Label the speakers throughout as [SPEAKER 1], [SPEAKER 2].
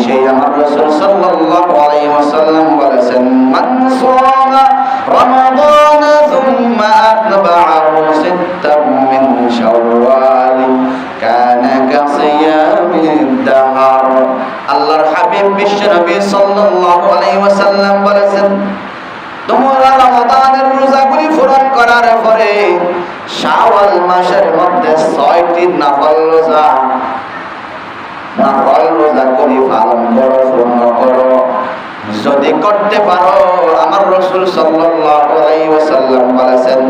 [SPEAKER 1] সেই আমার রাসূল সাল্লাল্লাহু আলাইহি ওয়াসাল্লাম বলেছেন, মান সামা রমাদান সুম্মা আতবা'াহু সিত্তাম মিন শাওয়াল কানা কাসিয়ামিদ দাহর। আল্লাহর হাবিব বিশ্ব নবী সাল্লাল্লাহু আলাইহি ওয়াসাল্লাম বলেছেন, তোমরা রমাদানের রোজাগুলি পূরণ করার পরে শাওয়াল মাসের মধ্যে 6টি নফল রোজাগুলি পালন করো, পূর্ণ করো। যদি করতে পারো, আমার রাসূল সাল্লাল্লাহু আলাইহি ওয়াসাল্লাম বলেছেন,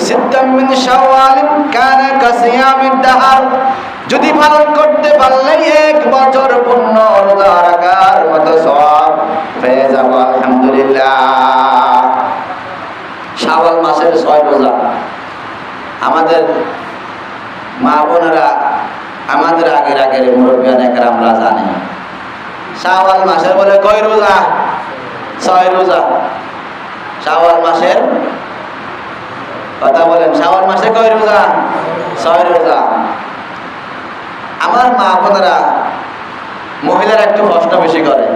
[SPEAKER 1] সিত্তাম মিন শাওয়াল কানা কাসিয়ামিদ দাহর, যদি পালন করতে পারলে 1 বছর পূর্ণ রোজা রাখার মতো সওয়াব পেয়ে যাব। আলহামদুলিল্লাহ। শাওয়াল মাসের 6 রোজা আমাদের মা বোনেরা, আমাদের আগের মুরব্বিয়ান একরামরা জানে। শাওয়াল মাসের বলে কয় রোজা? 6 রোজা। শাওয়াল মাসের কথা বলেন, শাওয়াল মাসে কয় রোজা? 6 রোজা। আমার মা বোনেরা, মহিলারা একটু কষ্ট বেশি করে।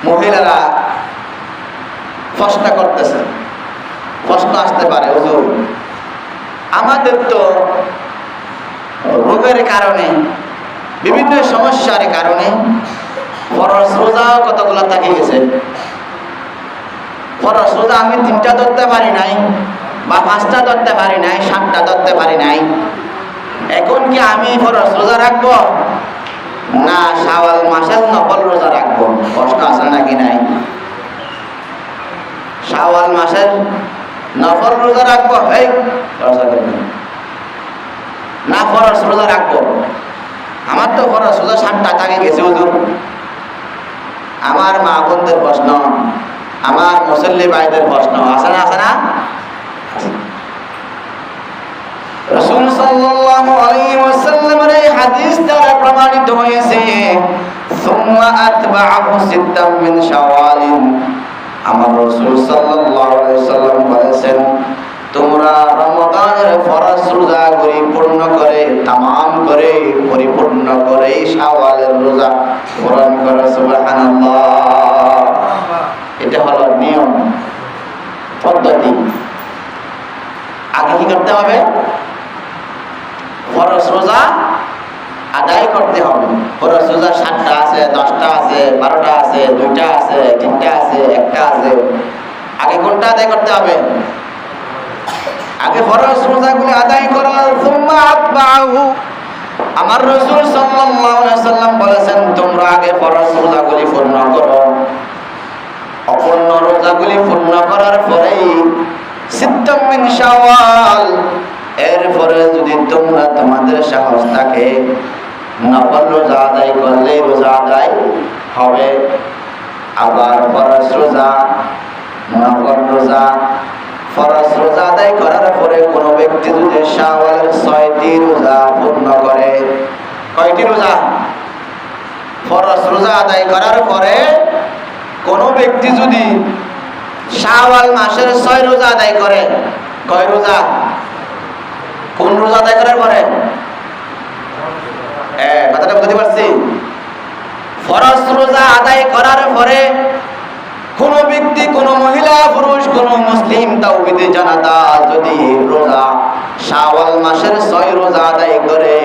[SPEAKER 1] মহিলারা প্রশ্ন করতেছে, প্রশ্ন আসতে পারে, হুজুর আমাদের তো রোগের কারণে, বিভিন্ন সমস্যার কারণে ফরজ রোজা কতগুলো থেকে গেছে। ফরজ রোজা আমি 3টা ধরতে পারি নাই, বা 5টা ধরতে পারি নাই, 7টা ধরতে পারি নাই। এখন কি আমি ফরজ রোজা রাখবো, না শাওয়াল মাসের নফল রোজা রাখবো? কষ্ট আছে নাকি নাই? শাওয়াল মাসের নফল রোজা রাখবো না ফরজ রোজা রাখবো? আমার তো ফরজ রোজা 7টা থেকে গেছে হুজুর। আমার মা বোনদের প্রশ্ন, আমার মুসল্লি ভাইদের প্রশ্ন, আছে না? আছে না? রাসূল সাল্লাল্লাহু আলাইহি ওয়াসাল্লামের এই হাদিস দ্বারা প্রমাণিত হয়েছে, সুম্মা আতবা'াহু সিত্তাম মিন শাওয়াল। আমার রাসূল সাল্লাল্লাহু আলাইহি ওয়াসাল্লাম বলেছেন, তোমরা রমাদানের ফরজ রোজাগুলি পূর্ণ করে, তামাম করে, পরিপূর্ণ করে শাওয়ালের রোজা পূরণ করো। সুবহানাল্লাহ। এটা হলো নিয়ম, পদ্ধতি। আগে কি করতে হবে? ফরজ রোজা আদায় করতে হবে। ফরজ রোজা 7টা আছে, 10টা আছে, 12টা আছে, 2টা আছে, 3টা আছে, 1টা আছে। আগে কোনটা আদায় করতে হবে? আগে ফরজ রোজাগুলো আদায় করো। সুম্মা আতবা'াহু, আমার রাসূল সাল্লাল্লাহু আলাইহি ওয়াসাল্লাম বলেছেন, তোমরা আগে ফরজ রোজাগুলি পূর্ণ করো। অপূর্ণ রোজাগুলি পূর্ণ করার পরেই সিত্তাম মিন শাওয়াল, এরপরে যদি তোমরা তোমাদের সাহস থাকে, নফল রোজা আদায় করলে রোজা আদায় হবে। আবার ফরজ রোজা, নফল রোজা, ফরজ রোজা আদায় করার পরে কোনো ব্যক্তি যদি শাওয়ালের 6টি রোজা পূর্ণ করে, কয়টি রোজা? ফরজ রোজা আদায় করার পরে কোনো ব্যক্তি যদি শাওয়াল মাসের 6 রোজা আদায় করে, কয় রোজা? কোন রোজা আদায় করার পরে? কথাটা বুঝতে পারছি? ফরজ রোজা আদায় করার পরে কোন ব্যক্তি, কোন মহিলা, পুরুষ, কোন মুসলিম তাওহীদে জানাতা যদি রোজা শাওয়াল মাসের 6 রোজা আদায় করে,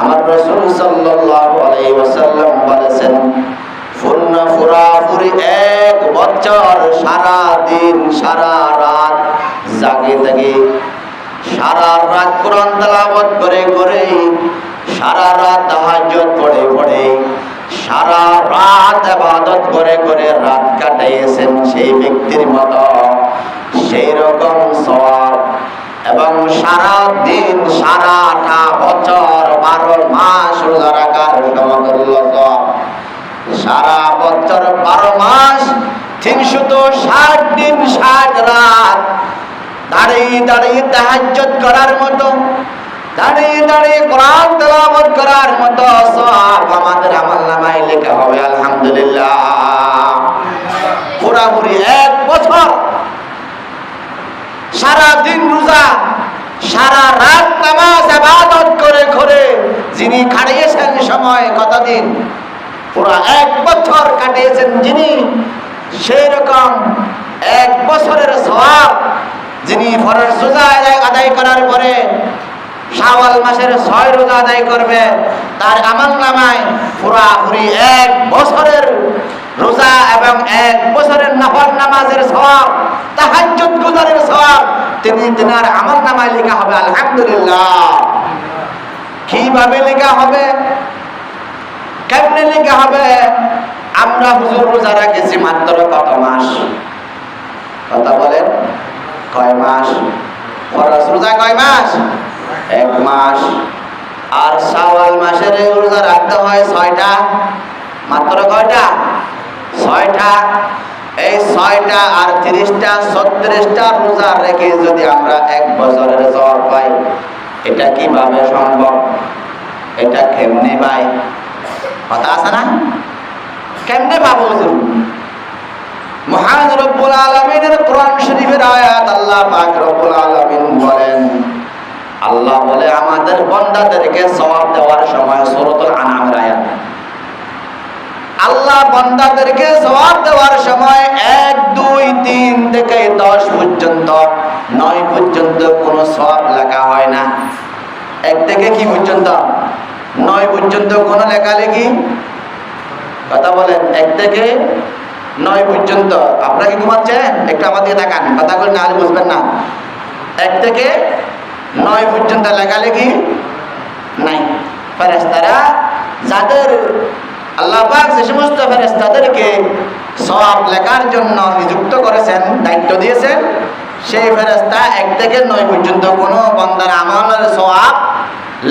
[SPEAKER 1] আমার রাসূল সাল্লাল্লাহু আলাইহি ওয়াসাল্লাম বলেছেন, পুরাপুরি 1 বছর সারা দিন সারা রাত জাগে থাকে, সারা রাত কোরআন তেলাওয়াত করে করে, সারা রাত তাহাজ্জুদ পড়ে পড়ে, সারা রাত ইবাদত করে করে রাত কাটাইয়েছেন, সেই ব্যক্তির মতো সেই রকম সওয়াব, এবং সারা দিন সারাটা বছর 12 মাস রোজা রাখার সমতুল্য সওয়াব। সারা বছর 12 মাস 360 দিন 60 রাত দাঁড়িয়ে দাঁড়িয়ে তাহাজ্জুদ করার মতো, দাঁড়িয়ে দাঁড়িয়ে কোরআন তেলাওয়াত করার মতো সওয়াব আমাদের আমলনামায় লেখা হবে। আলহামদুলিল্লাহ। পুরাপুরি 1 বছর সারা দিন রোজা, সারা রাত নামাজ ইবাদত করে করে যিনি কাটিয়েছেন সময় কতদিন, পুরো 1 বছর কাটিয়েছেন যিনি, সেই রকম 1 বছরের সওয়াব যিনি ফরজ রোজা আদায় করার পরে শাওয়াল মাসের 6 রোজা আদায় করবে, তার আমলনামায় পুরোপুরি 1 বছরের রোজা এবং 1 বছরের নফল নামাজের সওয়াব, তাহাজ্জুদ গুজারের সওয়াব তিনার আমলনামায় লেখা হবে। আলহামদুলিল্লাহ। কিভাবে লেখা হবে, কেমনে লেখা হবে? আমরা হুজুর রোজা রাখেছি মাত্র কত মাস? কথা বলেন, কয় মাস? ফরজ রোজা কয় মাস? 1 মাস। আর শাওয়াল মাসের রোজা রাখতে হয় 6টা। মাত্র কয়টা? 6টা। এই 6টা আর 30টা 36টা রোজা রেখে যদি আমরা 1 বছরের সওয়াব পাই, এটা কিভাবে সম্ভব? এটা কেমনে পাই? কথা আছে না? কেমনে পাবো হুজুর? মহান রব্বুল আলামিনের কোরআন শরীফের আয়াত আল্লাহ পাক রব্বুল আলামিন বলেন, আল্লাহ বলে আমাদের বান্দাদেরকে সওয়াব দেওয়ার সময়, সূরাতুল আনআমের আয়াত, আল্লাহ বান্দাদেরকে সওয়াব দেওয়ার সময় 1, 2, 3 থেকে 10 পর্যন্ত, 9 পর্যন্ত কোনো সওয়াব লেখা হয় না। 1 থেকে কি পর্যন্ত? 9 পর্যন্ত কোনো লেখালেখি। কথা বলেন, 1 থেকে 9 পর্যন্ত। আপনারা কি ঘুমাচ্ছেন? একটু আমার দিকে তাকান, কথা বলে না হলে বুঝবেন না। 1 থেকে 9 পর্যন্ত লেখালেখি নাই। ফেরেশতারা যাদের আল্লাহ পাক যে সমস্ত ফেরেশতাদেরকে সওয়াব লেখার জন্য নিযুক্ত করেছেন, দায়িত্ব দিয়েছেন, সেই ফেরেশতা 1 থেকে 9 পর্যন্ত কোনো বান্দার আমলের সওয়াব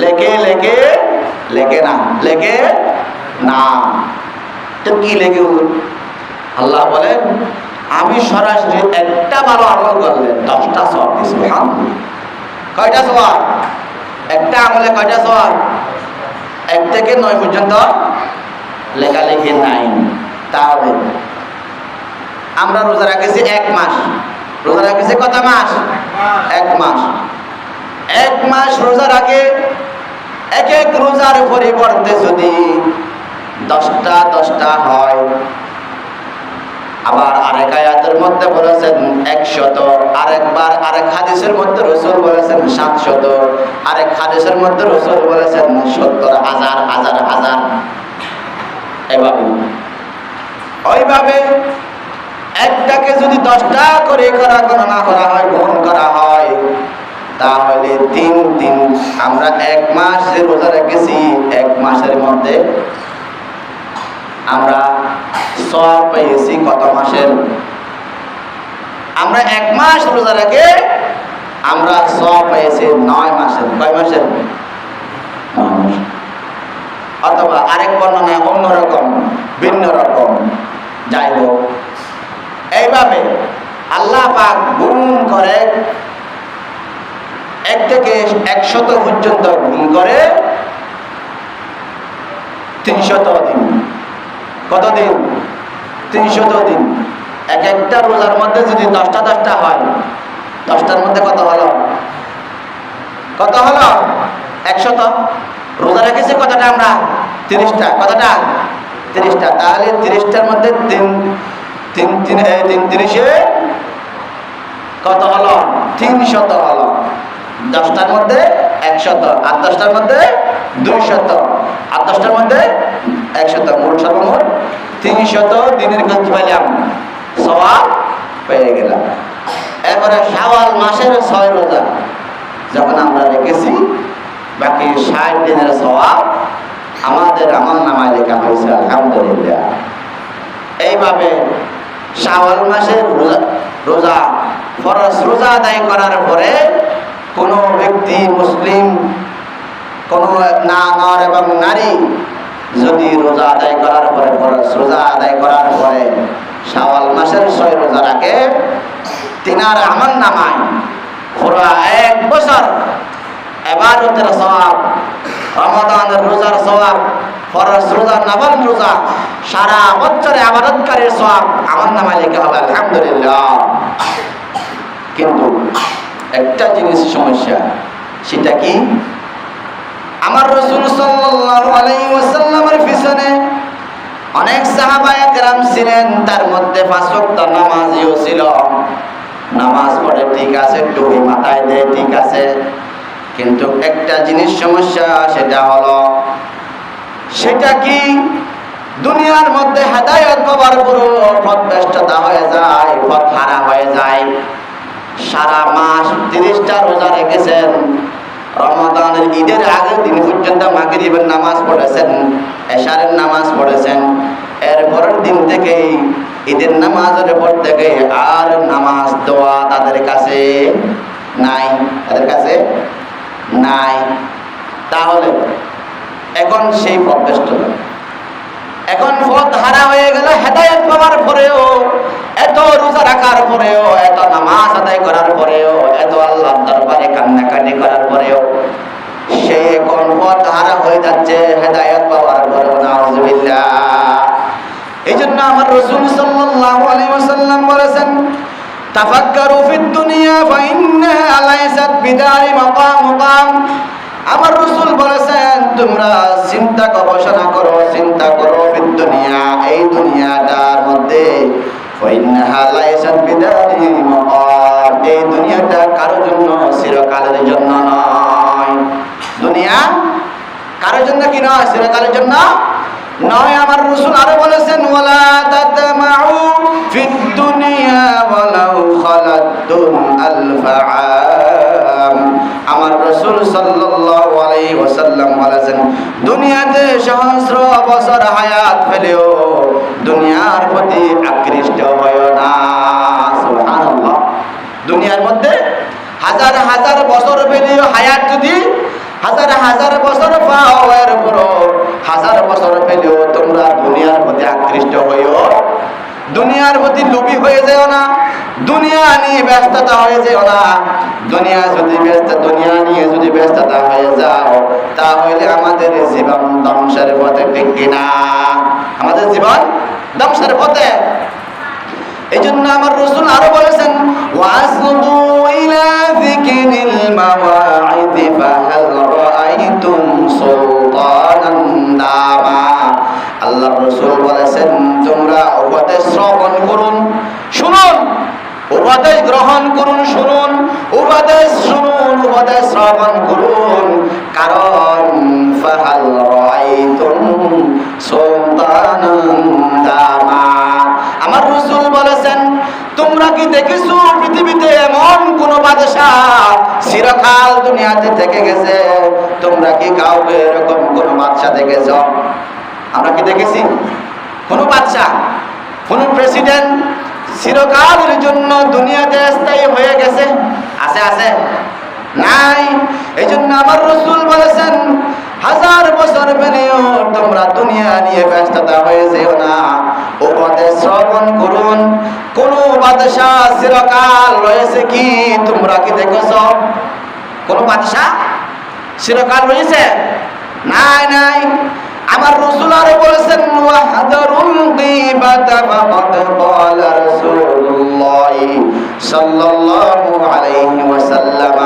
[SPEAKER 1] লেখে না। তো কি লেখে? আল্লাহ বলেন, আমি সরাসরি একটা ভালো আমল করলে 10টা সওয়াব দিছি। কয়টা সওয়াব? একটা আমলে কয়টা সওয়াব? 1 থেকে 9 পর্যন্ত লেখালেখি নাই। তাহলে আমরা রোজা রাখেছি 1 মাস। রোজা রাখেছি কত মাস? 1 মাস। 1 মাস রোজা রাখে, এক এক রোজার পরিবর্তে যদি 10টা হয়, আবার আরেক আয়াতের মধ্যে বলেছেন 100, আরেকবার আরেক হাদিসের মধ্যে রাসূল বলেছেন 700, আরেক হাদিসের মধ্যে রাসূল বলেছেন 70,000। এভাবে ওইভাবে একটাকে যদি 10টা করে গণনা করা হয়, গ্রহণ করা হয়, তাহলে 3 দিন আমরা 1 মাস যে রোজা রেখেছি, 1 মাসের মধ্যে আমরা সওয়াব পেয়েছি কত মাসের? আমরা 1 মাস রোজা রেখে আমরা সওয়াব পেয়েছি 9 মাসের। কয় মাসের? 9 মাস। অথবা আরেক বর্ণনায় অন্যরকম, ভিন্ন রকম। যাই হোক, এইভাবে আল্লাহ পাক গুণ করে 1 থেকে 100 পর্যন্ত গুণ করে 300 দিন। কত দিন? 300 দিন। এক একটা রোজার মধ্যে যদি 10টা হয়, 10টার মধ্যে কত হলো? 100। রোজা রেখেছি কতটা আমরা? 30টা। কতটা? 30টা। তাহলে 30টার মধ্যে 30 কত হলো? 300 হলো। 10টার মধ্যে 100, আর 10টার মধ্যে 200, আর 10টার মধ্যে 100, মোট সর্বমোট 300 দিনের কি পেলাম? সওয়াব পেয়ে গেলাম। এরপরে শাওয়াল মাসের 6 রোজা যখন আমরা রেখেছি, বাকি 60 দিনের সওয়াব আমাদের আমলনামায় লেখা হয়েছে। আলহামদুলিল্লাহ। এইভাবে শাওয়াল মাসের রোজা, ফরজ রোজা আদায় করার পরে কোনো ব্যক্তি, মুসলিম কোনো নর এবং নারী যদি রোজা আদায় করার পরে, ফরজ রোজা আদায় করার পরে শাওয়াল মাসের 6 রোজা রাখে, তিনার আমলনামায় পুরো 1 বছর ইবাদতের সওয়াব, রমাদানের রোজার সওয়াব, ফরজ রোজা, নফল রোজা, সারা বছরে ইবাদতকারীর সওয়াব আমলনামায় লেখা হবে। আলহামদুলিল্লাহ। কিন্তু একটা জিনিস সমস্যা, সেটা কি? আমার রাসূল সাল্লাল্লাহু আলাইহি ওয়াসাল্লামের পিছনে অনেক সাহাবায়ে কেরাম ছিলেন, তার মধ্যে 5 ওয়াক্ত নামাজিও ছিল। নামাজ পড়ে ঠিক আছে, টুপি মাথায় দেয় ঠিক আছে, কিন্তু একটা জিনিস সমস্যা, সেটা হলো সেটা কি দুনিয়ার মধ্যে হেদায়েত পাওয়ার পরও পথভ্রষ্টতা হয়ে যায়, পথ হারা হয়ে যায়। সারা মাস 30টা রোজা রেখেছেন, রমাদানের ঈদের আগের দিন পর্যন্ত মাগরিবের নামাজ পড়েছেন, এশারের নামাজ পড়েছেন, এর পরের দিন থেকেই ঈদের নামাজের পর থেকে আর নামাজ দোয়া তাদের কাছে নাই, তাদের কাছে নাই। তাহলে এখন সেই পথভ্রষ্টতা, এখন পথ হারা হয়ে গেল। হেদায়েত পাওয়ার পরেও, এত রোজা রাখার পরেও, এত নামাজ আদায় করার পরেও, এত আল্লাহর দরবারে কান্নাকাটি করার পরেও সে এখন পথ হারা হয়ে যাচ্ছে হেদায়েত পাওয়ার পরেও। নাউজুবিল্লাহ। এই জন্য আমার রাসূল সাল্লাল্লাহু আলাইহি ওয়াসাল্লাম বলেছেন, তাফাক্কারু ফিদ দুনিয়া ফাইন্নাহা লাইসাত বিদারি মাকাম। আমার রাসূল বলেছেন, তোমরা চিন্তা গবেষণা করো, চিন্তা করো ফিদ দুনিয়া, এই দুনিয়াটার মধ্যে ফাইন্নাহা লাইসাত বিদারি মাকাম, এই দুনিয়াটা কারোর জন্য চিরকালের জন্য নয়। দুনিয়া কারোর জন্য কি নয়? চিরকালের জন্য নয়। আমার রাসূল আরো বলেছেন, ওয়ালা তাতমাউ ফিদ দুনিয়া ওয়ালাউ খালাতুন আলফা আম। আমার রাসূল সাল্লাল্লাহু আলাইহি ওয়াসাল্লাম বলেছেন, দুনিয়াতে সহস্র বছর হায়াত পেলেও দুনিয়ার প্রতি আকৃষ্ট হয়ো না। সুবহানাল্লাহ। দুনিয়ার মধ্যে হাজার হাজার বছর পেলেও হায়াত যদি হাজার হাজার বছর পাও, এর পরও হাজার বছর পেলেও তোমরা দুনিয়ার প্রতি আকৃষ্ট হইও, দুনিয়ার প্রতি লোভী হয়ে যেও না, দুনিয়া নিয়ে ব্যস্ততা হয়ে যেও না। দুনিয়া নিয়ে যদি ব্যস্ততা হয়ে যাও, তাহলে আমাদের জীবন ধ্বংসের পথে। ঠিক কিনা? আমাদের জীবন ধ্বংসের পথে। এই জন্য আমার রাসূল আরো বলেছেন, ওয়াসবু ইলা যিকরিল মাওয়াইদ ফাহাল রাআইতুম সুলতানান দামা। আল্লাহর রাসূল বলেছেন, তোমরা উপদেশ শ্রবণ করুন, শুনুন, উপদেশ গ্রহণ করুন, শুনুন, উপদেশ শুনুন, উপদেশ শ্রবণ করুন। কারণ ফাহাল রাআইতুম সুলতানান দামা। আমার রাসূল বলেছেন, তোমরা কি দেখেছো পৃথিবীতে এমন কোন বাদশাহ চিরকাল দুনিয়াতে থেকে গেছে? তোমরা কি কাউকে এরকম কোন বাদশাহ দেখেছো? আমরা কি দেখেছি কোন বাদশাহ, কোন প্রেসিডেন্ট চিরকালের জন্য দুনিয়াতে স্থায়ী হয়ে গেছে? আছে? আছে? নাই। এই জন্য আমার রাসূল বলেছেন, হাজার বছর পেলেও তোমরা দুনিয়া নিয়ে ব্যস্ততা হয়ে যেও না, উপদেশ শ্রবণ করুন। কোন বাদশাহ চিরকাল রয়েছে কি তোমরা কি দেখেছ? কোন বাদশাহ চিরকাল রয়েছে? নাই, নাই। আমার রাসূল আরো বলেছেন, ওয়াহদারুল গীবাতা ফাকাদ ক্বালা রাসূলুল্লাহ সাল্লাল্লাহু আলাইহি ওয়াসাল্লাম,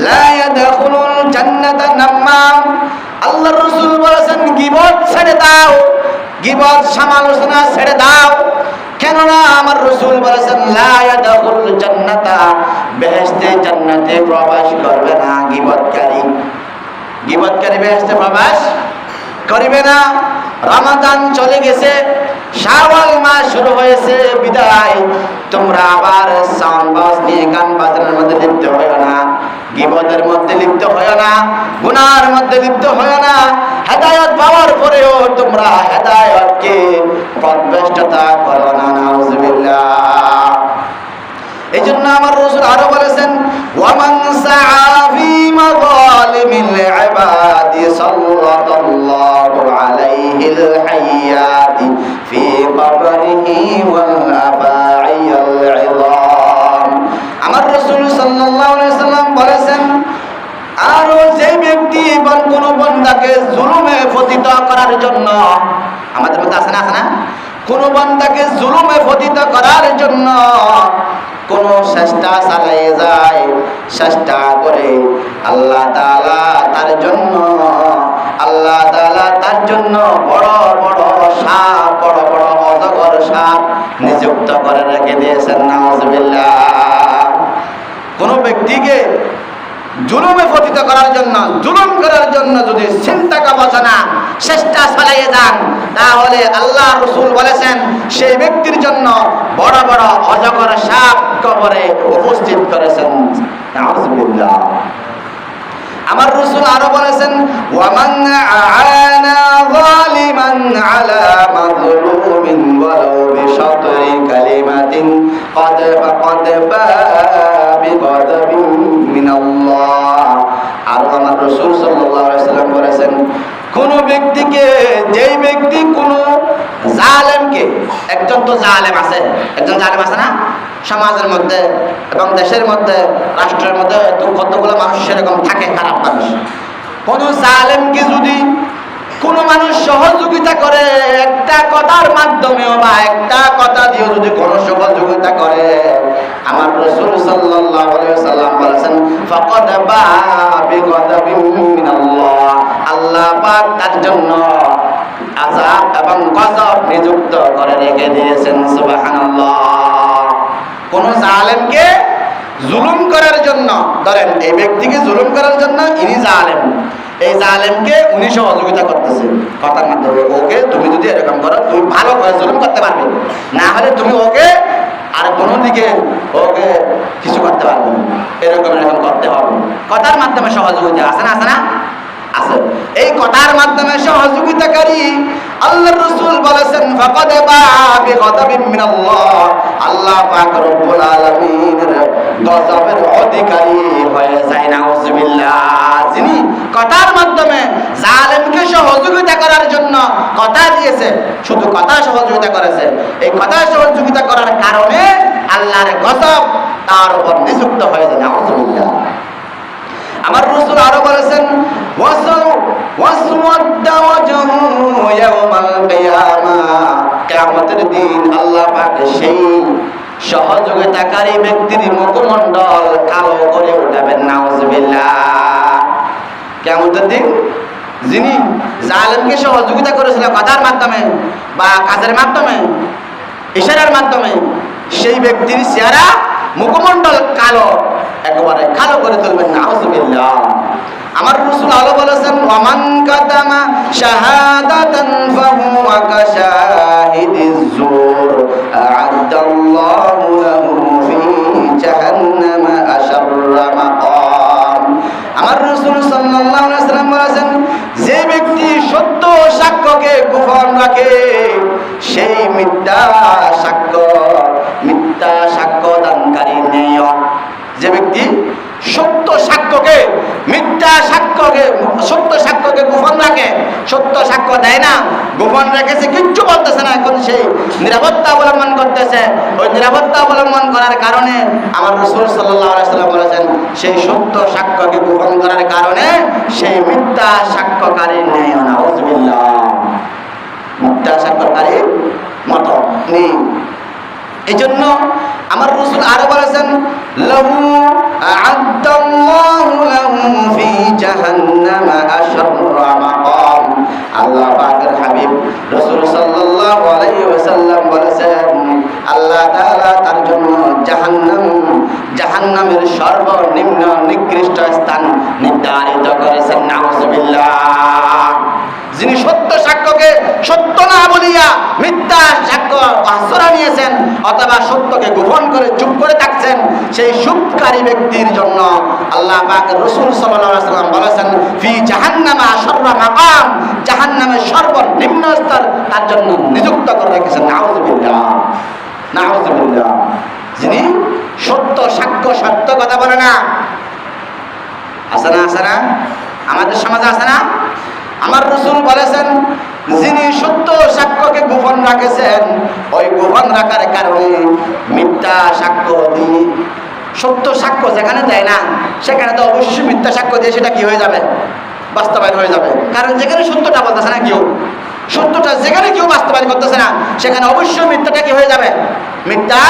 [SPEAKER 1] লা ইয়াদখুলুল জান্নাতা নাম্মাম। আল্লাহর রাসূল বলেছেন, গীবত ছেড়ে দাও, গীবত সমালোচনা ছেড়ে দাও। কেননা আমার রাসূল বলেছেন, লা ইয়াদখুলুল জান্নাতা, বেহেশতে জান্নাতে প্রবেশ করবে না গীবতকারী। গীবতকারী বেহেশতে প্রবেশ করিবে না। রমাদান চলে গেছে, শাওয়াল মাস শুরু হয়েছে, বিদায়। তোমরা আবার সাউন্ড বক্স নিয়ে গান বাজনার মধ্যে লিপ্ত হয়ো না, গীবতের মধ্যে লিপ্ত হয়ো না, গুনার মধ্যে লিপ্ত হয়ো না। হেদায়েত পাওয়ার পরেও তোমরা হেদায়েতকে পথভ্রষ্টতা করো না। নাউজুবিল্লাহ। এই জন্য আমার রাসূল আরো বলেছেন, ওয়ামান সাআ ফি মাযালিমিল ইবাদি সাল্লাল্লাহু আলাইহিল হায়াতি ফি কবরিহি ওয়াল আবাইল ইযাম। আমার রাসূল সাল্লাল্লাহু আলাইহি সাল্লাম বলেছেন, আর যে ব্যক্তি কোন বান্দাকে জুলুমে পতিত করার জন্য, আমাদের মধ্যে আছে না, আছে না, কোন বান্দাকে জুলুমে পতিত করার জন্য কোন চেষ্টা চালিয়ে যায়, চেষ্টা করে আল্লাহ তাআলা তার জন্য বড় বড় সাপ, বড় বড় অজগর সাপ নিযুক্ত করে রেখে দিয়েছেন। নাউজুবিল্লাহ। কোন ব্যক্তিকে জুলুমে পতিত করার জন্য, জুলুম করার জন্য যদি চিন্তা গবেষণা চেষ্টা চালিয়ে যান, তাহলে আল্লাহ রাসূল বলেছেন সেই ব্যক্তির জন্য বড় বড় অজগর সাপ কবরে উপস্থিত করেছেন। নাউজুবিল্লাহ। আমার রাসূল আরো বলেছেন, ওয়ামান আ'আনা যালিমান আলা মাজলুমিন ওয়ালাউ বিশাতরি কালিমাতিন ক্বাদ বিগাদাবিন মিনাল্লাহ। আর আমার রাসূল সাল্লাল্লাহু আলাইহি ওয়াসাল্লাম বলেছেন, কোন ব্যক্তিকে, যেই ব্যক্তি কোন জালেমকে, একজন তো জালেম আছে, একজন জালেম আছে না সমাজের মধ্যে এবং দেশের মধ্যে, রাষ্ট্রের মধ্যে কতগুলো মানুষ সেরকম থাকে, খারাপ মানুষ। কোন জালেমকে যদি কোন মানুষ সহযোগিতা করে, একটা কথার মাধ্যমেও বা একটা কথা দিয়েও যদি কোন সহযোগিতা করে, আমার রাসূল সাল্লাল্লাহু আলাইহি ওয়াসাল্লাম বলেছেন, ফাকাদ বাআ বিগাদাবিন মিনাল্লাহ। আল্লাহ পাক তার জন্য আযাব এবং গজব নিযুক্ত করে রেখে দিয়েছেন। সুবহানাল্লাহ। কোন জালেমকে জুলুম করার জন্য, ধরেন এই ব্যক্তিকে জুলুম করার জন্য ইনি জালেম, এই জালেমকে উনি সহযোগিতা করতেছে কথার মাধ্যমে, ওকে তুমি যদি এরকম করো তুমি ভালো করে জুলুম করতে পারবে, না হলে তুমি ওকে আর কোনো দিকে ওকে কিছু করতে পারবে না, এরকম করতে হবে। কথার মাধ্যমে সহযোগিতা আছে না, আছে না? আছে। এই কথার মাধ্যমে সহযোগিতাকারী আল্লাহর রাসূল বলেছেন, ফাকাদ বাআ বিগাদাবিন মিনাল্লাহ। আল্লাহ পাক রব্বুল আলামিনের গজবের অধিকারী হয়ে যায়। নাউজুবিল্লাহ। যিনি কথার মাধ্যমে জালেমকে সহযোগিতা করার জন্য কথা দিয়েছে, শুধু কথা সহযোগিতা করেছে, এই কথা সহযোগিতা করার কারণে আল্লাহর গজব তার উপর নিযুক্ত হয়ে যায়। নাউজুবিল্লাহ। আমার রাসূল আরো বলেছেন, ওয়াসওয়াদা ওয়াজহু ইয়াওমাল কিয়ামাহ। কিয়ামতের দিন আল্লাহ পাক সেই সহযোগিতাকারী ব্যক্তির মুখমণ্ডল কালো করে উঠাবেন। নাউজুবিল্লাহ। কিয়ামতের দিন যিনি জালেমকে সহযোগিতা করেছিল কথার মাধ্যমে বা কাজের মাধ্যমে, ইশারার মাধ্যমে, সেই ব্যক্তির চেহারা মুখমণ্ডল কালো, একেবারে কালো করে তুলবেন। নাউজুবিল্লাহ। আমার রাসূল আলো বলেছেন, ওয়ামান কাতামা শাহাদাতান ফাহুয়া কাশাহিদিজ জুর আ'আদাল্লাহু লাহু ফি জাহান্নামা আশাররা মাকাম। আমার রাসূল সাল্লাল্লাহু আলাইহি ওয়াসাল্লাম বলেছেন, যে ব্যক্তি সত্য সাক্ষ্যকে গোপন রাখে, সেই মিথ্যা সাক্ষ্য দানকারী নেই। যে ব্যক্তি সত্য সাক্ষ্যকে গোপন রাখে, সত্য সাক্ষ্য দেয় না, গোপন রেখেছে, কিচ্ছু বলতেছে না, এখন সেই নিরাপত্তা অবলম্বন করতেছে, ওই নিরাপত্তা অবলম্বন করার কারণে আমার রাসূল সাল্লাল্লাহু আলাইহি ওয়াসাল্লাম বলেছেন, সেই সত্য সাক্ষ্যকে গোপন করার কারণে সেই মিথ্যা সাক্ষ্যকারী নেই। নাউজুবিল্লাহ। মিথ্যা সাক্ষ্যকারী মতো নেই। এই জন্য আমার রাসূল আরো বলেছেন, লাহু আ'আদাল্লাহু লাহু ফি জাহান্নামা আশাররা মাকাম। আল্লাহ পাকের হাবিব রাসূল সাল্লাল্লাহু আলাইহি ওয়াসাল্লাম বলেছেন, আল্লাহ তাআলা তার জন্য জাহান্নামের সর্বনিম্ন নিকৃষ্ট স্থান নির্ধারিত করেছেন। নাউজুবিল্লাহ। যিনি সত্য সাক্ষ্যকে সত্য না বলিয়া মিথ্যা সাক্ষ্য আশ্রয় নিয়েছেন অথবা সত্যকে গোপন করে চুপ করে থাকছেন, সেই চুপকারী ব্যক্তির জন্য আল্লাহ পাক রাসূল সাল্লাল্লাহু আলাইহি ওয়াসাল্লাম বলেছেন, ফি জাহান্নামা আশাররা মাকাম। জাহান্নামের সর্বনিম্ন স্তর তার জন্য নিযুক্ত করে রেখেছেন। নাউজুবিল্লাহ। নাউজুবিল্লাহ। যিনি সত্য সাক্ষ্য, সত্য কথা বলে না, আছে না, আছে না? আমাদের সমাজে আছে না? আমার রাসূল বলেছেন, যিনি সত্য সাক্ষ্যকে গোপন রাখেছেন, ওই গোপন রাখার কারণে মিথ্যা সাক্ষ্য দিয়ে, সত্য সাক্ষ্য যেখানে দেয় না সেখানে তো অবশ্যই মিথ্যা সাক্ষ্য দিয়ে সেটা কি হয়ে যাবে, বাস্তবায়ন হয়ে যাবে। কারণ যেখানে সত্যটা বলতেছে না কেউ, সত্যটা যেখানে কেউ বাস্তবায়ন করতেছে না, সেখানে অবশ্যই মিথ্যাটা কি হয়ে যাবে, মিথ্যা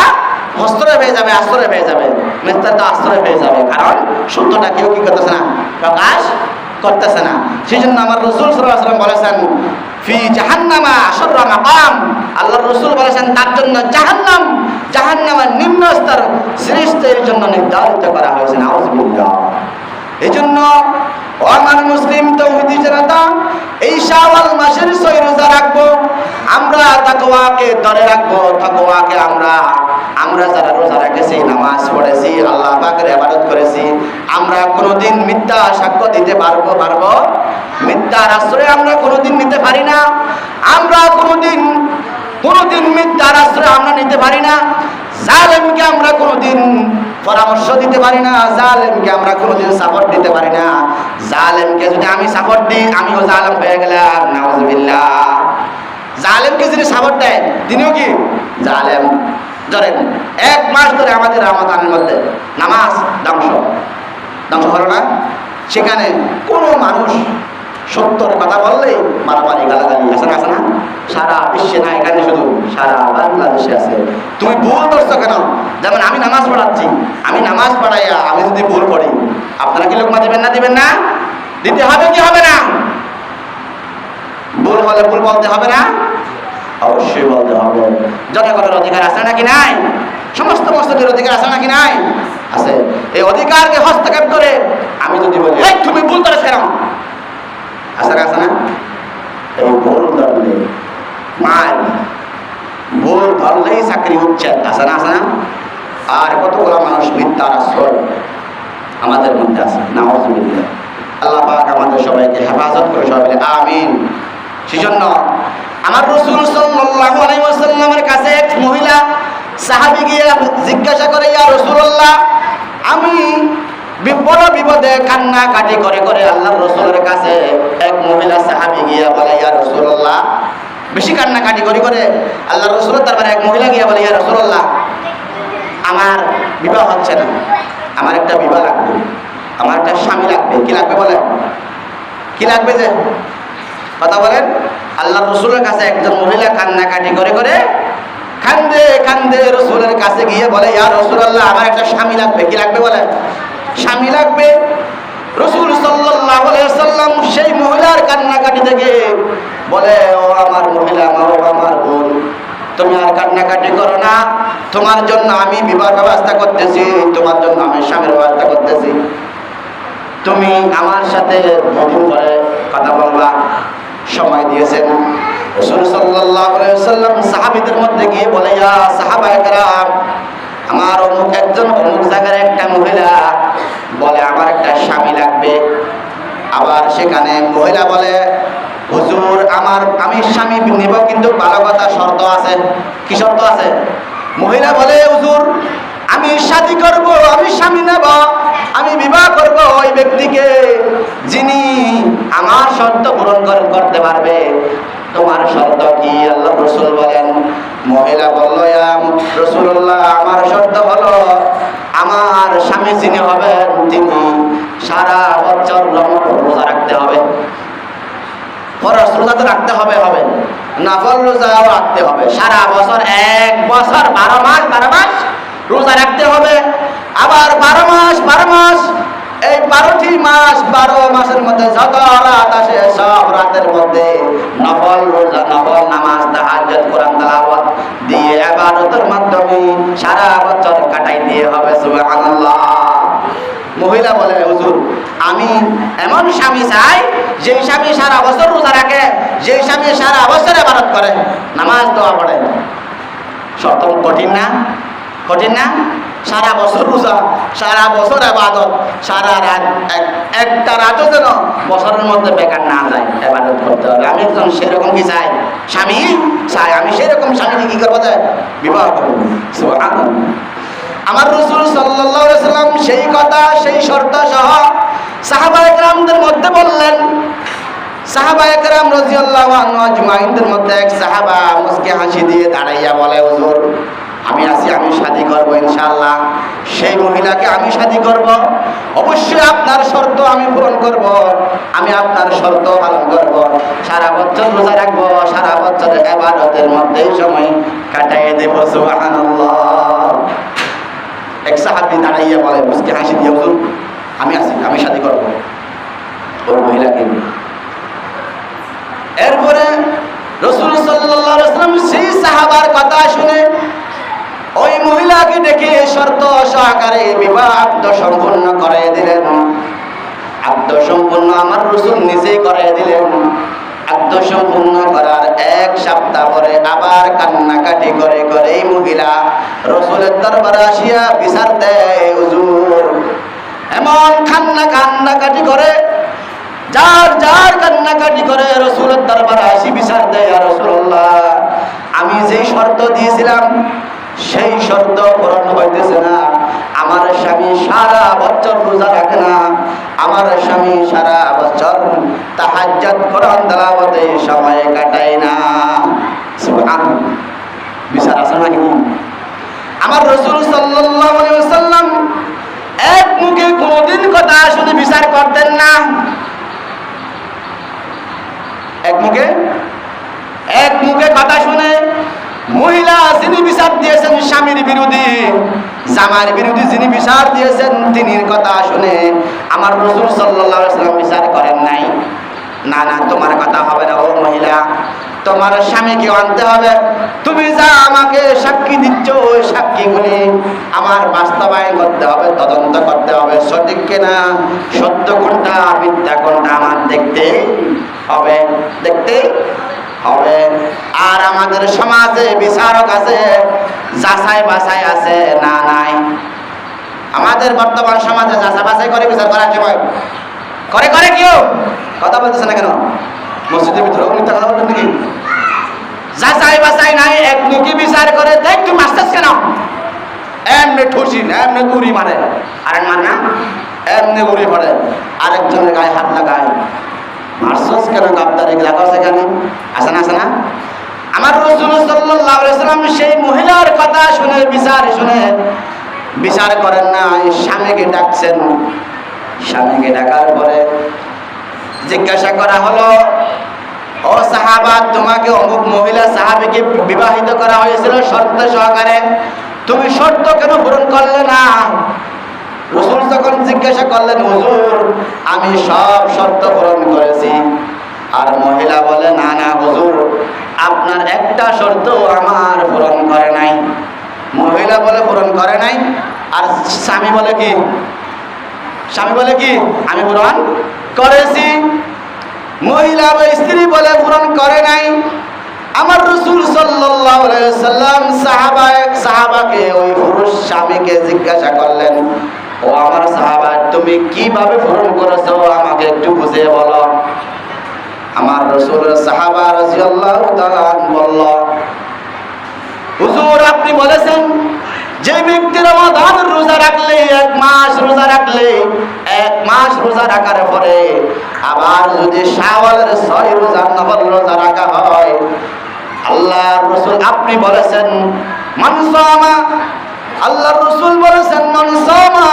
[SPEAKER 1] হস্তরে হয়ে যাবে, আশ্রয় হয়ে যাবে, মিথ্যাটা আশ্রয় হয়ে যাবে, কারণ সত্যটা কেউ কি করতেছে না, প্রকাশ করতেছে না। সেই জন্য আমার রাসূল সাল্লাল্লাহু আলাইহি ওয়াসাল্লাম বলেছেন ফি জাহান্নামা আশররা মাকাম, আল্লাহর রাসূল বলেছেন তার জন্য জাহান্নাম, জাহান্নামের নিম্ন স্তর সৃষ্টির জন্য নির্ধারিত করা হয়েছে। নাউযুবিল্লাহ। এই জন্য ও আমার মুসলিম তৌহিদি জনতা, এই শাওয়াল মাসের 6 রোজা রাখবো, আমরা তাকওয়াকে ধরে রাখবো। তাকওয়াকে আমরা যারা রোজা রেখেছি, নামাজ পড়েছি, আল্লাহ পাকের ইবাদত করেছি, আমরা কোনোদিন মিথ্যা সাক্ষ্য দিতে পারবো? মিথ্যার আশ্রয় আমরা কোনোদিন নিতে পারি না। আমরা কোনোদিন মিথ্যার আশ্রয় আমরা নিতে পারি না। জালেমকে আমরা কোনোদিন পরামর্শ দিতে পারি না, জালেমকে আমরা কোনোদিন সাপোর্ট দিতে পারি না। জালেমকে যদি আমি সাপোর্ট দিই, আমিও জালেম হয়ে গেলাম। নাউযুবিল্লাহ। জালেমকে যিনি সাপোর্ট দেয় তিনিও কি জালেম। ধরেন 1 মাস ধরে আমাদের রমাদানের মধ্যে নামাজ ধ্বংস হলো না, সেখানে কোনো মানুষ সত্যর কথা বললেই মারামারি গালাগালি আছে না? সারা বিশ্বে না, এখানে শুধু সারা বাংলাদেশে আছে। তুমি ভুল করছো কেন? যেমন আমি নামাজ পড়াচ্ছি, আমি নামাজ পড়াইয়া আমি যদি ভুল পড়ি, আপনারা কি লোকমা দিবেন না? দিতে হবে কি হবে না? ভুল হলে ভুল বলতে হবে না? অবশ্যই বলতে হবে। জনগণের অধিকার আছে নাকি নাই? সমস্ত মসজিদের অধিকার আছে নাকি নাই? আছে। এই অধিকারকে হস্তক্ষেপ করে আমি যদি বলি এই তুমি ভুল করেছ কেন, আছে না? এই ভুল ধরলে মার, ভুল ধরলেই চাকরি উচ্ছেদ, আছে না? আর কতগুলো মানুষ মিথ্যার আশ্রয় আমাদের মধ্যে আছে। নাউযুবিল্লাহ। আল্লাহ পাক আমাদের সবাইকে হেফাজত করে, সবাই বলে আমিন। সেজন্য আমার রাসূল সাল্লাল্লাহু আলাইহি ওয়াসাল্লামের কাছে এক মহিলা সাহাবী গিয়ে জিজ্ঞাসা করে, ইয়া রাসূলুল্লাহ, আমি বড় বিপদে কান্নাকাটি করে আল্লাহর রাসূলের কাছে এক মহিলা সাহাবী গিয়ে বলে, ইয়া রাসূলুল্লাহ, বেশি কান্নাকাটি করে আল্লাহর রাসূলের দরবারে এক মহিলা গিয়ে বলে, ইয়া রাসূলুল্লাহ, আমার বিবাহ হচ্ছে না, আমার একটা বিবাহ লাগবে, আমার একটা স্বামী লাগবে। কি লাগবে বলে? কি লাগবে যে কথা বলেন? আল্লাহর রাসূলের কাছে একজন মহিলা কান্নাকাটি করে কান্দে রাসূলের কাছে গিয়ে বলে, ইয়া রাসূলুল্লাহ, আমার একটা স্বামী লাগবে। কি লাগবে বলে? স্বামী লাগবে। রাসূল সাল্লাল্লাহু আলাইহি ওয়াসাল্লাম সেই মহিলার কান্নাকাটি দেখে বলে, ও আমার মহিলা, আমার বোন, তুমি আর কান্নাকাটি করো না, তোমার জন্য আমি বিবাহ ব্যবস্থা করতেছি, তোমার জন্য আমি স্বামীর ব্যবস্থা করতেছি, তুমি আমার সাথে দুদিন পরে কথা বলবা। সময় দিয়েছেন। রাসূল সাল্লাল্লাহু আলাইহি ওয়াসাল্লাম সাহাবীদের মধ্যে গিয়ে বলে, ইয়া সাহাবায়ে কেরাম, আমার অমুক জায়গার একটা মহিলা বলে আমার একটা স্বামী লাগবে। আবার সেখানে মহিলা বলে, হুজুর, আমি স্বামী নিব, কিন্তু ভালো কথা, শর্ত আছে। কি শর্ত আছে? মহিলা বলে, হুজুর, আমি শাদী করব, আমি স্বামী নেব, আমি বিবাহ করব ওই ব্যক্তিকে যিনি আমার শর্ত পূরণ করতে পারবে। তোমার শর্ত কি? আল্লাহ রাসূল বলেন, মহিলা বলল, ইয়া রাসূলুল্লাহ, আমার শর্ত হলো আমার স্বামী যিনি হবেন তিনি সারা বছর রোজা রাখতে হবে। ফরজ রোজা তো রাখতে হবে, নফল রোজাও রাখতে হবে। সারা বছর 1 বছর 12 মাস রোজা রাখতে হবে। আবার 12 মাস, এই 12টি মাস, 12 মাসের মধ্যে যত রাত আসে সব রাতের মধ্যে নফল রোজা, নফল নামাজ, তাহাজ্জুদ, কোরআন তেলাওয়াত দিয়ে ইবাদতের মাধ্যমে সারা বছর কাটাই দিয়ে হবে। সুবহানাল্লাহ। মহিলা বলে, হুজুর, আমি এমন স্বামী চাই যে স্বামী সারা বছর রোজা রাখে, যে স্বামী সারা বছর ইবাদত করে, নামাজ দোয়া পড়ে। শর্ত কঠিন না? সারা বছর রোজা, সারা বছর ইবাদত, সারা রাত, একটা রাতও যেন বছরের মধ্যে বেকার না যায়, ইবাদত করতে হবে। আমি একজন সেরকম কি চাই? স্বামী চাই। আমি সেরকম স্বামীকে কি করবো? বিবাহ করবো। সুবহানাল্লাহ। আমার রাসূল সাল্লাল্লাহু আলাইহি ওয়াসাল্লাম সেই কথা, সেই শর্ত সহ সাহাবায়ে কেরামদের মধ্যে বললেন। সাহাবায়ে কেরাম রাদিয়াল্লাহু আনহু আজমাইনদের মধ্যে এক সাহাবা মুস্কি হাসি দিয়ে দাঁড়াইয়া বলে, হুজুর, আমি শাদী করব ইনশাআল্লাহ। সেই মহিলাকে আমি শাদী করব, অবশ্যই আপনার শর্ত আমি পূরণ করব, আমি আপনার শর্ত পালন করব, সারা বছর রোজা রাখবো, সারা বছর ইবাদতের মধ্যে সময় কাটাইয়ে দেব। সুবহানাল্লাহ। এক সাহাবী দাঁড়াইয়া বলে, মুসকে হাসি দিয়ে, হুজুর আমি আছি, আমি শাদী করবো ওই মহিলাকে। এরপরে রাসূল সাল্লাল্লাহু আলাইহি ওয়াসাল্লাম সেই সাহাবার কথা শুনে ওই মহিলাকে ডেকে শর্ত সহকারে বিবাহ আব্দ সম্পূর্ণ করে দিলেন। আব্দ সম্পূর্ণ আমার রাসূল নিজেই করে দিলেন। আব্দ সম্পূর্ণ করার এক সপ্তাহ পরে আবার কান্নাকাটি করে করে এই মহিলা রাসূলের দরবারে আসিয়া বিচার দেয়, হুজুর এমন কান্নাকাটি করে, যার কান্নাকাটি করে রাসূলের দরবারে আসি বিচার দেয়, ইয়া রাসূলুল্লাহ আমি যেই শর্ত দিয়েছিলাম সেই শর্ত পূরণ হইতেছে না। আমার স্বামী সারা বছর রোজা রাখে না, আমার স্বামী সারা বছর তাহাজ্জুদ কোরআন তেলাওয়াতে সময় কাটায় না। সুবহানাল্লাহ, বিচার আছে নাকি? আমার রাসূল সাল্লাল্লাহু আলাইহি ওয়াসাল্লাম এক মুখে কোনদিন কথা শুনে বিচার করতেন না। এক মুখে কথা শুনে মহিলা যিনি বিচার দিয়েছেন স্বামীর বিরোধী, জামার বিরোধী যিনি বিচার দিয়েছেন তিনির কথা শুনে আমার রাসূল সাল্লাল্লাহু আলাইহি ওয়াসাল্লাম বিচার করেন নাই। না না, তোমার কথা হবে না, ও মহিলা তোমার স্বামীকে আনতে হবে। তুমি যা আমাকে সাক্ষী দিচ্ছ ওই সাক্ষীগুলি আমার বাস্তবায়ন করতে হবে, তদন্ত করতে হবে, সঠিক কিনা, সত্য কোনটা মিথ্যা কোনটা আমার দেখতে হবে। আর আমাদের সমাজে বিচারক আছে, যাচাই বাছাই আছে না? নাই। আমাদের বর্তমান সমাজে যাচাই বাছাই করে বিচার করা কি হয়? করে কেউ কথা বলতেছে না কেন? মসজিদের ভিতরে মিথ্যা কথা বলতেন নাকি? যাচাই বাছাই নাই, একমুখী বিচার করে। দেখ তুই মাস্টার কেন এমনি ঠুসি, এমনি গুড়ি মারে, আর মারে না, এমনি গুড়ি পড়ে, আরেকজনের গায়ে হাত লাগায়। মারছস কেন? গাবতারে লাগাও সেখানে আছে না? আমার রাসূল সাল্লাল্লাহু আলাইহি ওয়াসাল্লাম সেই মহিলার কথা শুনে বিচার করেন না, স্বামীকে ডাকছেন। স্বামীকে ডাকার পরে জিজ্ঞাসা করা হলো, ও সাহাবা তোমাকে অমুক মহিলা সাহাবীকে বিবাহিত করা হয়েছিল শর্ত সহকারে, তুমি শর্ত কেন পূরণ করলে না? রাসূল যখন জিজ্ঞাসা করলেন, হুজুর আমি সব শর্ত পূরণ করেছি। আর মহিলা বলে, না না হুজুর আপনার একটা শর্ত আমার পূরণ করে নাই। মহিলা বলে পূরণ করে নাই, আর স্বামী বলে কি আমি পূরণ করেছি। মহিলা বা স্ত্রী বলে পূরণ করে নাই। আমার রাসূল সাল্লাল্লাহু আলাইহি ওয়াসাল্লাম সাহাবাকে ওই পুরুষ স্বামীকে জিজ্ঞাসা করলেন, ও আমার সাহাবা তুমি কিভাবে পূরণ করেছো আমাকে একটু বুঝিয়ে বলো। আমার রাসূলের সাহাবা রাদিয়াল্লাহু তাআলা বলল, হুজুর আপনি বলেছেন যে ব্যক্তি রমাদানের রোজা রাখলে এক মাস রোজা রাখার পরে আবার যদি শাওয়ালের 6 রোজা নফল রোজা রাখা হয়, আল্লাহর রাসূল আপনি বলেছেন মান সামা, আল্লাহর রাসূল বলেছেন মান সামা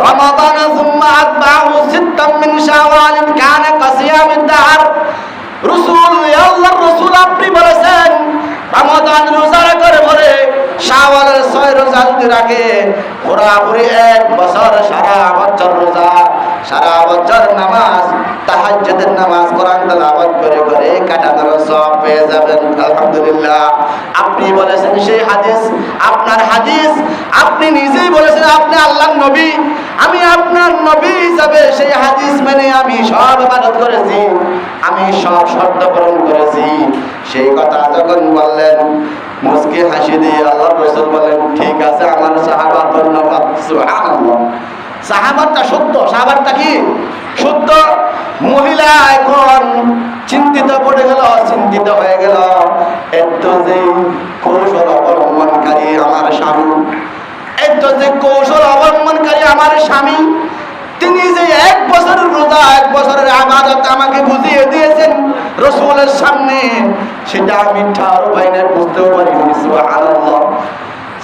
[SPEAKER 1] রমাদান সুম্মা আতবাহু সিত্তাম মিন শাওয়াল কানা কাসিয়ামিদ দাহর। রাসূল, আল্লাহর রাসূল আপনি বলেছেন রমাদান রোজা রাখার পরে শাওয়ালের 6 রোজা যদি রাখে পুরাপুরি 1 বছর সারা বছর রোজা, সারা বছর নামাজ, তাহাজ্জুদের নামাজ, কোরআন তেলাওয়াত করে করে কাটানোর সওয়াব পেয়ে যাবেন। আলহামদুলিল্লাহ, আপনি বলেছেন সেই হাদিস, আপনার হাদিস, আপনি নিজেই বলেছেন আপনি আল্লাহর নবী, আমি আপনার নবী হিসাবে সেই হাদিস মেনে আমি সব ইবাদত করেছি, আমি সব শর্ত পূরণ করেছি। সেই কথা যখন বললেন মুস্কি হাসি দিয়ে আল্লাহর রাসূল বলেন, ঠিক আছে আমার সাহাবা ধন্যবাদ। সুবহানাল্লাহ, সাহাবারটা সত্য, সাহাবারটা কি সত্য। মহিলা এখন চিন্তিত হয়ে গেল, এত যে কৌশল অবলম্বনকারী আমার স্বামী, তিনি যে 1 বছরের রোজা, 1 বছরের ইবাদত আমাকে বুঝিয়ে দিয়েছেন রাসূলের সামনে, সেটা মিথ্যা আর বাইনের বুঝতেও পারিনি। সুবহানাল্লাহ।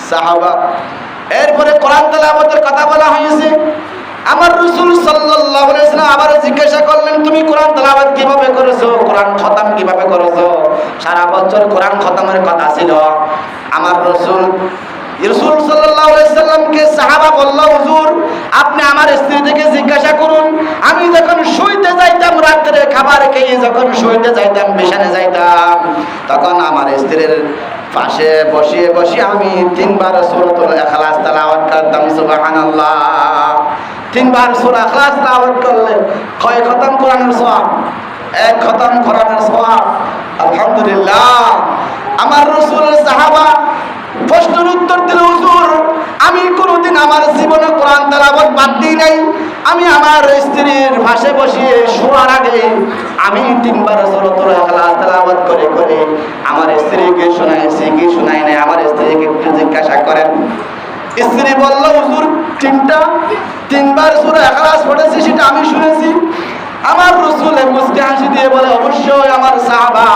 [SPEAKER 1] সাহাবা এরপরে কোরআন তেলাওয়াতের কথা বলা হয়েছে। আমার রাসূল সাল্লাল্লাহু আলাইহি ওয়াসাল্লাম আবার জিজ্ঞাসা করলেন, তুমি কোরআন তেলাওয়াত কিভাবে করেছো, কোরআন খতম কিভাবে করেছো? সারা বছর কোরআন খতমের কথা ছিল। আমার রাসূল রাসূল সাল্লাল্লাহু আলাইহি সাল্লামকে সাহাবা বলল, হুজুর আপনি আমার স্ত্রী থেকে জিজ্ঞাসা করুন, আমি যখন শুইতে যাইতাম রাত্রে খাবার খেয়ে যখন শুইতে যাইতাম বিছানায় যাইতাম, তখন আমার স্ত্রীর পাশে বসিয়ে বসিয়ে আমি 3 বার সূরাতুল ইখলাস তেলাওয়াত করতাম। সুবহানাল্লাহ। 3 বার সূরা ইখলাস তেলাওয়াত করলে কয় খতম কোরআনের সওয়াব? 1 খতম কোরআনের সওয়াব। আলহামদুলিল্লাহ। আমার রাসূলের সাহাবা প্রশ্নের উত্তর দিল, হুজুর আমি কোনোদিন আমার জীবনে কোরআন তেলাওয়াত বাদ দিই নাই। আমি আমার স্ত্রীর পাশে বসিয়ে শোয়ার আগে আমি 3 বার সূরাতুল ইখলাস তেলাওয়াত করে করে আমার স্ত্রীকে শোনাইছি কি শোনাই নাই, আমার স্ত্রীকে একটু জিজ্ঞাসা করেন। স্ত্রী বলল, হুজুর 3 বার সূরা ইখলাস পড়েছি, সেটা আমি শুনেছি। আমার রাসূল মুস্কি হাসি দিয়ে বলে, অবশ্যই আমার সাহাবা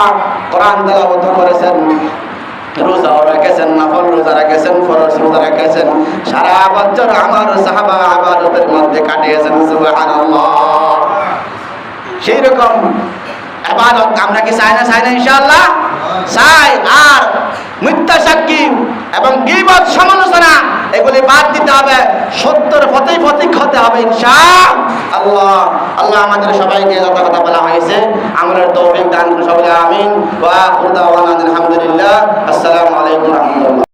[SPEAKER 1] কোরআন তেলাওয়াত করেছেন, রোজাও রেখেছেন, নফল রোজা রেখেছেন, ফরজ রোজা রেখেছেন, সারা বছর আমার সাহাবা ইবাদতের মধ্যে কাটিয়েছেন। সুবহানাল্লাহ। সেই রকম ইবাদত আমরা কি চাই না? চাই না ইনশাআল্লাহ? চাই। আর মিথ্যা সাক্ষী এবং গীবত সমালোচনা এগুলি বাদ দিতে হবে, সত্যের পথেই পথিক হতে হবে ইনশাআল্লাহ। আল্লাহ আমাদের সবাইকে যত কথা বলা হয়েছে আমলের তৌফিক দান করুন। সবাই আমিন। ওয়া আখিরু দাওয়ানা আলহামদুলিল্লাহ। আসসালামু আলাইকুম ওয়া রাহমাতুল্লাহ।